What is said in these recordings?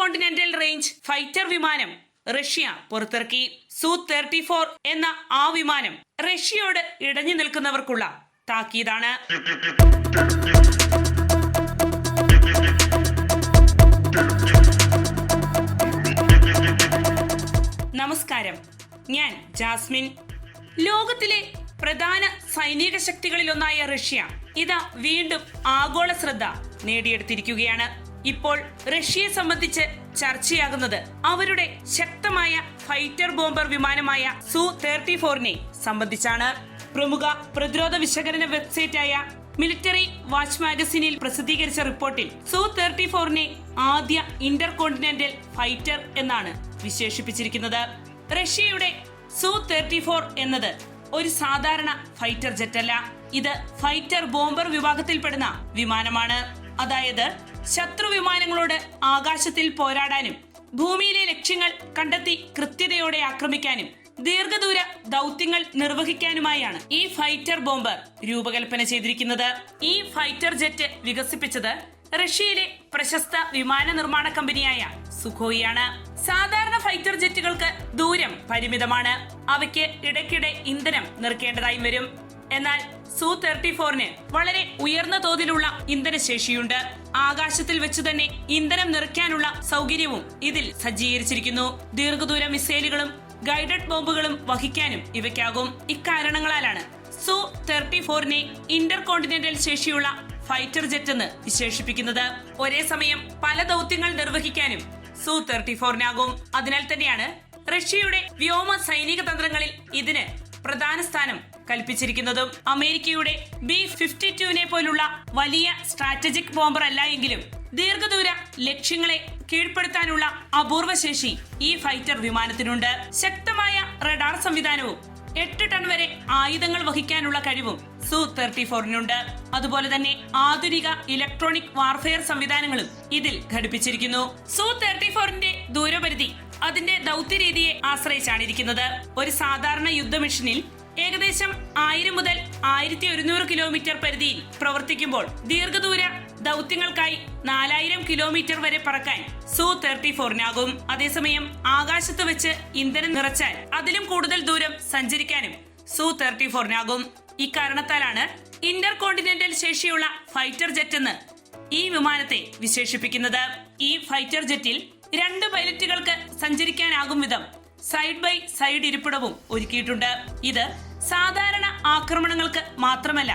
Intercontinental range fighter വിമാനം Russia പുറത്തിറക്കി. Su-34 എന്ന ആ വിമാനം റഷ്യയോട് ഇടഞ്ഞു നിൽക്കുന്നവർക്കുള്ള താക്കീതാണ്. നമസ്കാരം, ഞാൻ ജാസ്മിൻ. ലോകത്തിലെ പ്രധാന സൈനിക ശക്തികളിലൊന്നായ റഷ്യ ഇതാ വീണ്ടും ആഗോള ശ്രദ്ധ നേടിയെടുത്തിരിക്കുകയാണ്. ഇപ്പോൾ റഷ്യയെ സംബന്ധിച്ച് ചർച്ചയാകുന്നത് അവരുടെ ശക്തമായ ഫൈറ്റർ ബോംബർ വിമാനമായ Su-34നെ സംബന്ധിച്ചാണ്. പ്രമുഖ പ്രതിരോധ വിശകലന വെബ്സൈറ്റായ മിലിറ്ററി വാച്ച് മാഗസിനിൽ പ്രസിദ്ധീകരിച്ച റിപ്പോർട്ടിൽ Su-34നെ ആദ്യ ഇന്റർകോണ്ടിനെന്റൽ ഫൈറ്റർ എന്നാണ് വിശേഷിപ്പിച്ചിരിക്കുന്നത്. റഷ്യയുടെ Su-34 എന്നത് ഒരു സാധാരണ ഫൈറ്റർ ജെറ്റ് അല്ല. ഇത് ഫൈറ്റർ ബോംബർ വിഭാഗത്തിൽപ്പെടുന്ന വിമാനമാണ്. അതായത് ശത്രു വിമാനങ്ങളോട് ആകാശത്തിൽ പോരാടാനും ഭൂമിയിലെ ലക്ഷ്യങ്ങൾ കണ്ടെത്തി കൃത്യതയോടെ ആക്രമിക്കാനും ദീർഘദൂര ദൗത്യങ്ങൾ നിർവഹിക്കാനുമായാണ് ഈ ഫൈറ്റർ ബോംബർ രൂപകൽപ്പന ചെയ്തിരിക്കുന്നത്. ഈ ഫൈറ്റർ ജെറ്റ് വികസിപ്പിച്ചത് റഷ്യയിലെ പ്രശസ്ത വിമാന നിർമ്മാണ കമ്പനിയായ സുഖോയിയാണ്. സാധാരണ ഫൈറ്റർ ജെറ്റുകൾക്ക് ദൂരം പരിമിതമാണ്. അവയ്ക്ക് ഇടയ്ക്കിടെ ഇന്ധനം നിറക്കേണ്ടതായി വരും. എന്നാൽ Su-34ന് വളരെ ഉയർന്ന തോതിലുള്ള ഇന്ധനശേഷിയുണ്ട്. ആകാശത്തിൽ വെച്ച് തന്നെ ഇന്ധനം നിറയ്ക്കാനുള്ള സൗകര്യവും ഇതിൽ സജ്ജീകരിച്ചിരിക്കുന്നു. ദീർഘദൂര മിസൈലുകളും ഗൈഡഡ് ബോംബുകളും വഹിക്കാനും ഇവയ്ക്കാകും. ഇക്കാരണങ്ങളാലാണ് Su-34നെ ഇന്റർകോണ്ടിനെന്റൽ ശേഷിയുള്ള ഫൈറ്റർ ജെറ്റ് എന്ന് വിശേഷിപ്പിക്കുന്നത്. ഒരേ സമയം പല ദൗത്യങ്ങൾ നിർവഹിക്കാനും Su-34നാകും. അതിനാൽ തന്നെയാണ് റഷ്യയുടെ വ്യോമ സൈനിക തന്ത്രങ്ങളിൽ ഇതിന് പ്രധാന സ്ഥാനം കൽപ്പിച്ചിരിക്കുന്നതും. അമേരിക്കയുടെ B-52നെ പോലുള്ള വലിയ സ്ട്രാറ്റജിക് ബോംബർ അല്ല എങ്കിലും ദീർഘദൂര ലക്ഷ്യങ്ങളെ കീഴ്പ്പെടുത്താനുള്ള അപൂർവ ശേഷി ഈ ഫൈറ്റർ വിമാനത്തിനുണ്ട്. ശക്തമായ റഡാർ സംവിധാനവും 8 ടൺ വരെ ആയുധങ്ങൾ വഹിക്കാനുള്ള കഴിവും Su-34നുണ്ട്. അതുപോലെ തന്നെ ആധുനിക ഇലക്ട്രോണിക് വാർഫെയർ സംവിധാനങ്ങളും ഇതിൽ ഘടിപ്പിച്ചിരിക്കുന്നു. Su-34ന്റെ ദൂരപരിധി അതിന്റെ ദൗത്യരീതിയെ ആശ്രയിച്ചാണ് ഇരിക്കുന്നത്. ഒരു സാധാരണ യുദ്ധ മിഷനിൽ ഏകദേശം 1000 മുതൽ 1100 കിലോമീറ്റർ പരിധിയിൽ പ്രവർത്തിക്കുമ്പോൾ ദീർഘദൂര ദൗത്യങ്ങൾക്കായി 4000 കിലോമീറ്റർ വരെ പറക്കാൻ Su-34നാകും. അതേസമയം ആകാശത്ത് വെച്ച് ഇന്ധനം നിറച്ചാൽ അതിലും കൂടുതൽ ദൂരം സഞ്ചരിക്കാനും Su-34നാകും. ഇക്കാരണത്താലാണ് ഇന്റർകോണ്ടിനെന്റൽ ശേഷിയുള്ള ഫൈറ്റർ ജെറ്റ് എന്ന് ഈ വിമാനത്തെ വിശേഷിപ്പിക്കുന്നത്. ഈ ഫൈറ്റർ ജെറ്റിൽ 2 പൈലറ്റുകൾക്ക് സഞ്ചരിക്കാനാകും വിധം സൈഡ് ബൈ സൈഡ് ഇരിപ്പിടവും ഒരുക്കിയിട്ടുണ്ട്. ഇത് സാധാരണ ആക്രമണങ്ങൾക്ക് മാത്രമല്ല,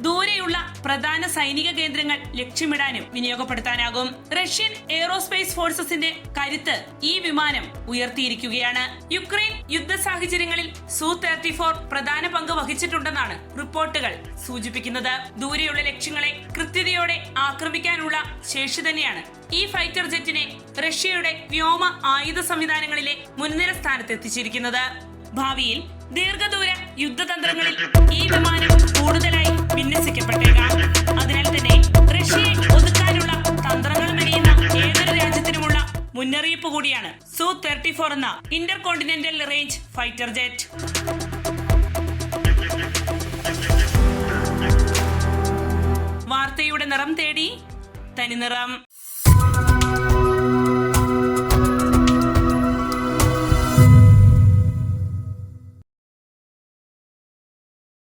ദൂരെയുള്ള പ്രധാന സൈനിക കേന്ദ്രങ്ങൾ ലക്ഷ്യമിടാനും വിനിയോഗപ്പെടുത്താനാകും. റഷ്യൻ എയ്റോസ്പേസ് ഫോഴ്സസിന്റെ കരുത്ത് ഈ വിമാനം ഉയർത്തിയിരിക്കുകയാണ്. യുക്രൈൻ യുദ്ധ സാഹചര്യങ്ങളിൽ Su-34 പ്രധാന പങ്ക് വഹിച്ചിട്ടുണ്ടെന്നാണ് റിപ്പോർട്ടുകൾ സൂചിപ്പിക്കുന്നത്. ദൂരെയുള്ള ലക്ഷ്യങ്ങളെ കൃത്യതയോടെ ആക്രമിക്കാനുള്ള ശേഷി തന്നെയാണ് ഈ ഫൈറ്റർ ജെറ്റിനെ റഷ്യയുടെ വ്യോമ ആയുധ സംവിധാനങ്ങളിലെ മുൻനിര സ്ഥാനത്തെത്തിച്ചിരിക്കുന്നത്. ഭാവിയിൽ ദീർഘദൂര യുദ്ധതന്ത്രങ്ങളിൽ ഈ വിമാനം കൂടുതലായി വിന്യസിക്കപ്പെട്ടേക്കാം. അതിനാൽ തന്നെ റഷ്യയെ ഒതുക്കാനുള്ള തന്ത്രങ്ങൾ മെനയുന്ന ഏതൊരു രാജ്യത്തിനുമുള്ള മുന്നറിയിപ്പ് കൂടിയാണ് Su-34 എന്ന ഇന്റർകോണ്ടിനെന്റൽ റേഞ്ച് ഫൈറ്റർ ജെറ്റ്. വാർത്തയുടെ നിറം തേടി തനിനിറം.